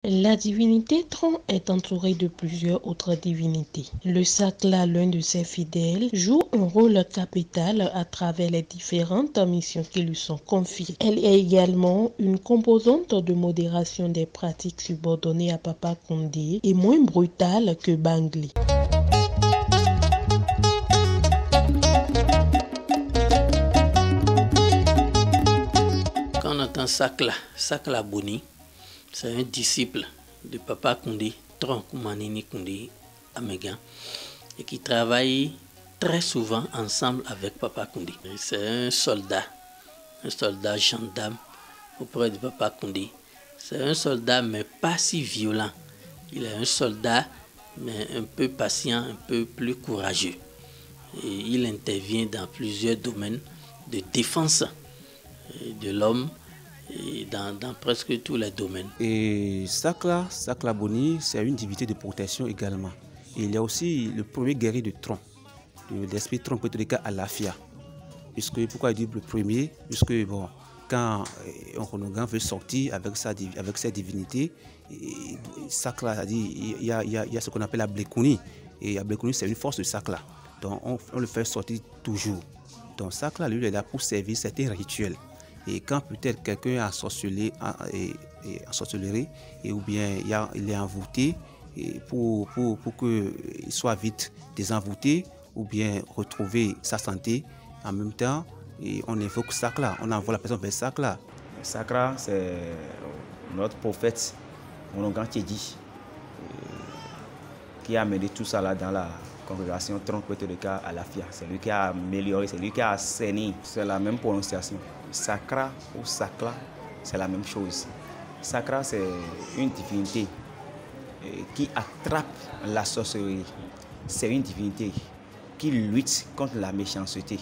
La divinité Tron est entourée de plusieurs autres divinités. Le Sakla, l'un de ses fidèles, joue un rôle capital à travers les différentes missions qui lui sont confiées. Elle est également une composante de modération des pratiques subordonnées à Papa Condé et moins brutale que Bangli. Quand on entend Sakla Boni, c'est un disciple de Papa Condé, Tron Manini Condé Amégan, et qui travaille très souvent ensemble avec Papa Condé. C'est un soldat gendarme auprès de Papa Condé. C'est un soldat mais pas si violent. Il est un soldat mais un peu patient, un peu plus courageux. Et il intervient dans plusieurs domaines de défense de l'homme et dans presque tous les domaines. Et Sakla Boni, c'est une divinité de protection également. Et il y a aussi le premier guerrier de Tron, de l'esprit Tron Pétrolica à Lafia. Pourquoi il dit le premier? Puisque bon, quand Onkonogan veut sortir avec sa divinité, Sakla, il y a ce qu'on appelle la Blekouni. Et la Blekouni, c'est une force de Sakla. Donc on le fait sortir toujours. Donc Sakla, lui, il est là pour servir certains rituels. Et quand peut-être quelqu'un est ensorcelé, ou bien il est envoûté, et pour qu'il soit vite désenvoûté, ou bien retrouver sa santé, en même temps, on évoque Sakla, on envoie la personne vers Sakla. Sakla, c'est notre prophète, Onongan Tchedi, qui a amené tout ça là dans la congrégation Tron Pétrolica à Lafia. C'est lui qui a amélioré, c'est lui qui a assaini. C'est la même prononciation. Sakra ou Sakla, c'est la même chose. Sakra, c'est une divinité qui attrape la sorcellerie. C'est une divinité qui lutte contre la méchanceté.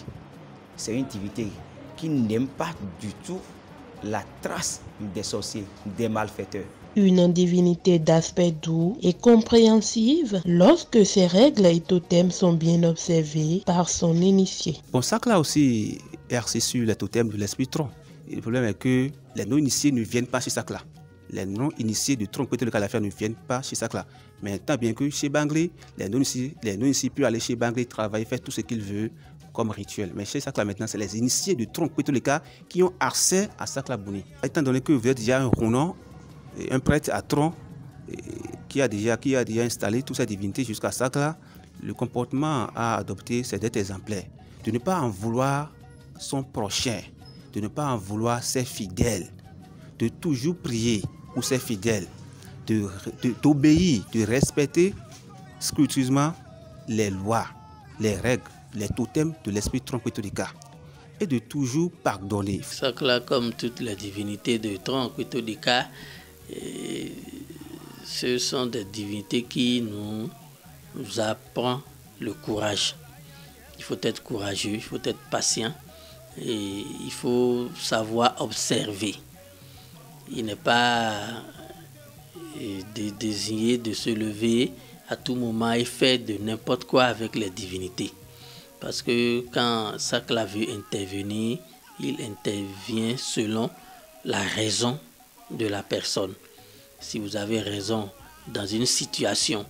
C'est une divinité qui n'aime pas du tout la trace des sorciers, des malfaiteurs. Une divinité d'aspect doux et compréhensive lorsque ses règles et totems sont bien observés par son initié. Bon, Sakla aussi est axé sur les totems de l'esprit Tron. Et le problème est que les non-initiés ne viennent pas chez Sakla. Les non-initiés de Tron Pétrolica à Lafia ne viennent pas chez Sakla. Mais tant bien que chez Bangli, les non-initiés peuvent aller chez Bangli, travailler, faire tout ce qu'ils veulent comme rituel. Mais chez Sakla maintenant, c'est les initiés de Tron Pétrolica qui ont accès à Sakla Boni. Étant donné que vous êtes déjà un Ronan, un prêtre à Tron qui a déjà installé toutes ces divinités jusqu'à Sakla, le comportement à adopter, c'est d'être exemplaire, de ne pas en vouloir son prochain, de ne pas en vouloir ses fidèles, de toujours prier pour ses fidèles, d'obéir, de respecter scrupuleusement les lois, les règles, les totems de l'esprit Tron Pétrolica et de toujours pardonner. Sakla, comme toutes les divinités de Tron Pétrolica, ce sont des divinités qui nous apprennent le courage. Il faut être courageux, il faut être patient et il faut savoir observer. Il n'est pas désigné de se lever à tout moment et faire de n'importe quoi avec les divinités. Parce que quand Sakla veut intervenir, il intervient selon la raison de la personne. Si vous avez raison dans une situation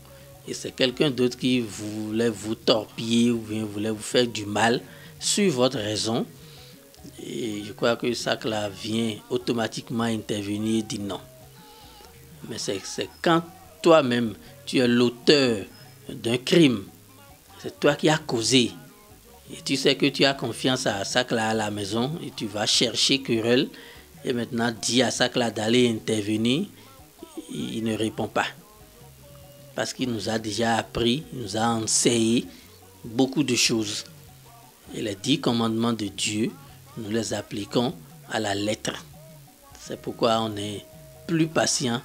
et c'est quelqu'un d'autre qui voulait vous torpiller ou bien voulait vous faire du mal sur votre raison, et je crois que Sakla vient automatiquement intervenir et dit non. Mais c'est quand toi-même tu es l'auteur d'un crime, c'est toi qui as causé. Et tu sais que tu as confiance à Sakla à la maison et tu vas chercher querelle et maintenant dis à Sakla d'aller intervenir, il ne répond pas. Parce qu'il nous a déjà appris, il nous a enseigné beaucoup de choses. Et les 10 commandements de Dieu, nous les appliquons à la lettre. C'est pourquoi on est plus patient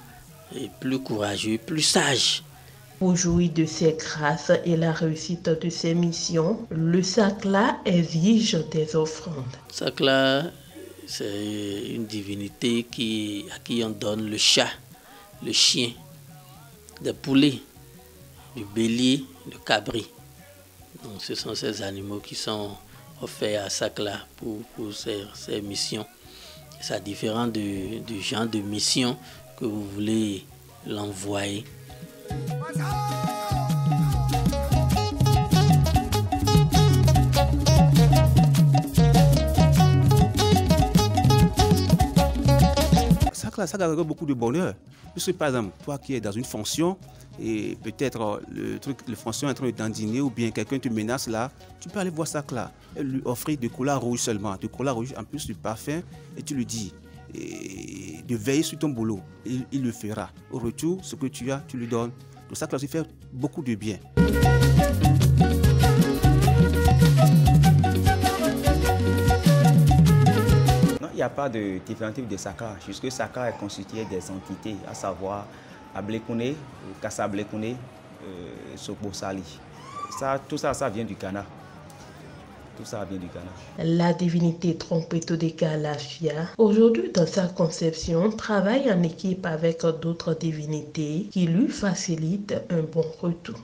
et plus courageux, plus sage. Pour jouir de ses grâces et la réussite de ses missions, le Sakla exige des offrandes. Sakla, c'est une divinité à qui on donne le chat, le chien, des poulets, du bélier, le cabri. Donc ce sont ces animaux qui sont offerts à Sakla pour ces missions. Ça différent du genre de mission que vous voulez envoyer. Ça garde beaucoup de bonheur. Puisque par exemple, toi qui es dans une fonction et peut-être le fonction est en train de dandiner ou bien quelqu'un te menace là, tu peux aller voir ça là et lui offrir du cola rouge seulement, du cola rouge en plus du parfum et tu lui dis de veiller sur ton boulot. Il le fera. Au retour, ce que tu as, tu lui donnes. Donc ça aussi fait beaucoup de bien. Il n'y a pas de différents types de Sakra, puisque Sakra est constitué des entités, à savoir Ablekoune, Kassablekoune, Sokbosali. Tout ça vient du Ghana. Tout ça vient du Ghana. La divinité Trompetodeka Alafia, aujourd'hui dans sa conception, travaille en équipe avec d'autres divinités qui lui facilitent un bon retour.